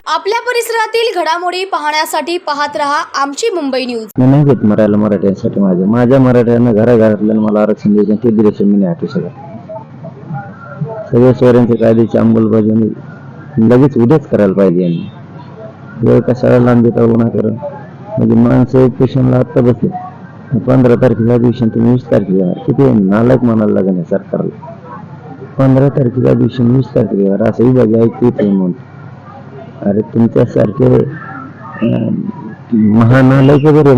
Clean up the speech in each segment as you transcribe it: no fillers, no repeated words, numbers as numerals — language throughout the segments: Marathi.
आपल्या परिसरातील घडामोडी पाहण्यासाठी पाहत रहा आमची मुंबई न्यूज. मी नाही घेत मरायला मराठ्यांसाठी माझ्या मराठ्यांना घराघरातल्या मला आरक्षण द्यायचं ते दिल्याशिवाय मी नाही हटू शकत. सगळ्या स्वरांच्या कायद्याची अंमलबजावणी लगेच उद्याच करायला पाहिजे यांनी. वेळ कशाला लांब देता उन्हा करून म्हणजे माणसं पेशंटला आत्ता बसले 15 तारखेच्या दिवशी तुम्ही 20 तारखेला किती नालायक म्हणायला लागेल या सरकारला. 15 तारखेच्या दिवशी 20 तारखेला असं विभाग ऐकू येते म्हणून. अरे तुमच्यासारखे महानालायक बरे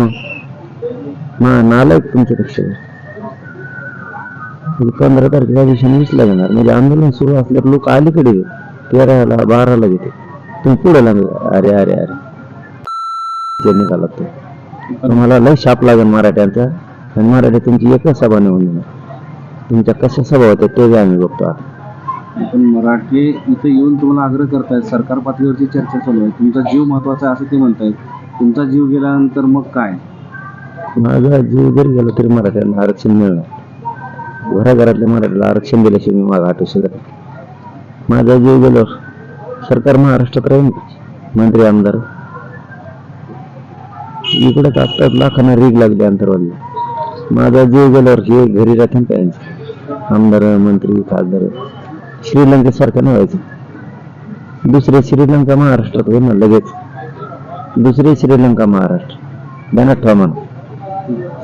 महानालायक तुमच्यापेक्षा 15 तारखेच्या दिवशी 20 ला घेणार म्हणजे आंदोलन सुरू असल्यावर लोक अलीकडे 13ला 12ला घेते तुम्ही पुढे लागले. अरे अरे अरे ते निघाला तो मला लय शाप लागेल मराठ्यांचा आणि मराठी तुमची एकच सभा निवडून देणार. तुमच्या कशा सभा होत्या ते आम्ही बघतो आता. पण मराठी इथे येऊन तुम्हाला आग्रह करतायत, सरकार पातळीवरची चर्चा चालू आहे, तुमचा जीव महत्वाचा आहे असं ते म्हणतायत. तुमचा जीव गेल्यानंतर मग काय? माझा जीव जरी गेला तरी मराठ्यांना आरक्षण मिळणार. घराघरातल्या मराठीला आरक्षण दिल्याशिवाय मी मागं हटू शकत. माझा जीव गेल्यावर सरकार महाराष्ट्रात राहील, मंत्री आमदार इकडे आता लाखांना रीग लागली अंतरवाली. माझा जीव गेल्यावर हे घरी राहतील काय आमदार मंत्री खासदार. श्रीलंकेसारखं नाही व्हायचं. दुसरे श्रीलंका महाराष्ट्रात होईल ना लगेच. दुसरे श्रीलंका महाराष्ट्र ध्यानात ठेवा म्हणा.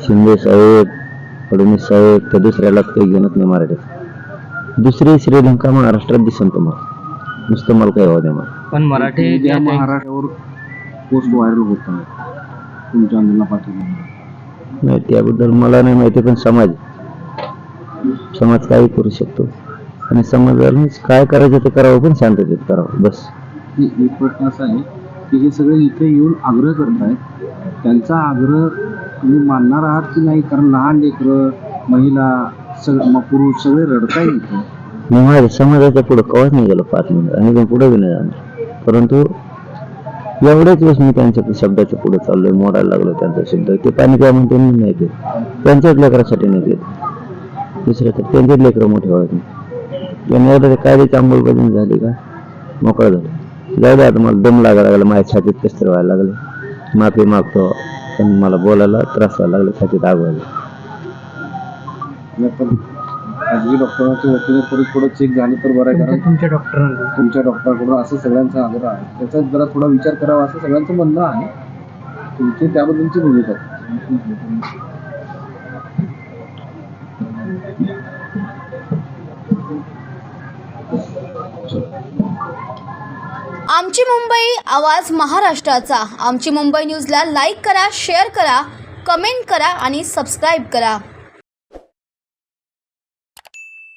शिंदे साहेब फडणवीस साहेब त्या दुसऱ्यालाच काही घेणत नाही मराठीत. दुसरी श्रीलंका महाराष्ट्रात दिसन तुम्हाला. नुसतं मला काही द्या मला. पण मराठी महाराष्ट्रावर पोस्ट व्हायरल होत आहे तुमच्या आंदोलना पाठीमागे. नाही त्याबद्दल मला नाही माहिती पण समाज काही करू शकतो आणि समाजाला काय करायचं ते करावं पण शांततेत करावं बस. एक प्रश्न असा आहे की हे सगळे इथे येऊन आग्रह करतायत, त्यांचा आग्रह तुम्ही मानणार आहात की नाही? कारण लहान लेकरं महिला पुरुष सगळे रडताय इथे. मी माझ्या समाजाच्या पुढे कवाच नाही गेलो 5 मिनिट आणि पण पुढे बी नाही जाणार. परंतु एवढ्याच वेळेस मी त्यांच्या शब्दाच्या पुढे चाललोय, मोडायला लागलो त्यांचा शब्द. ते पाणी प्या म्हणते मी नाही पेत, त्यांच्याच लेकरासाठी नाही पेत. दुसऱ्या तर त्यांचेच लेकरं मोठे व्हायचे. त्यांनी एवढं कायद्याची अंमलबजावणी झाली का मोकळं झालं. जाऊ दे आता मला दम लागायला लागला, माझ्या छातीत कसतरी व्हायला लागलं. माफी मागतो पण मला बोलायला त्रास व्हायला लागला, छातीत आग व्हायला. खाजगी डॉक्टरांच्या वतीने पुढे चेक झालं तर बरं आहे. कारण तुमच्या डॉक्टरांकडून असं सगळ्यांचा आग्रह आहे, त्याचा जरा थोडा विचार करावा असं सगळ्यांचं म्हणणं आहे. तुमची त्याबद्दलची भूमिका. आमची मुंबई आवाज महाराष्ट्राचा. आमची मुंबई न्यूजला लाईक करा, शेअर करा, कमेंट करा आणि सबस्क्राईब करा.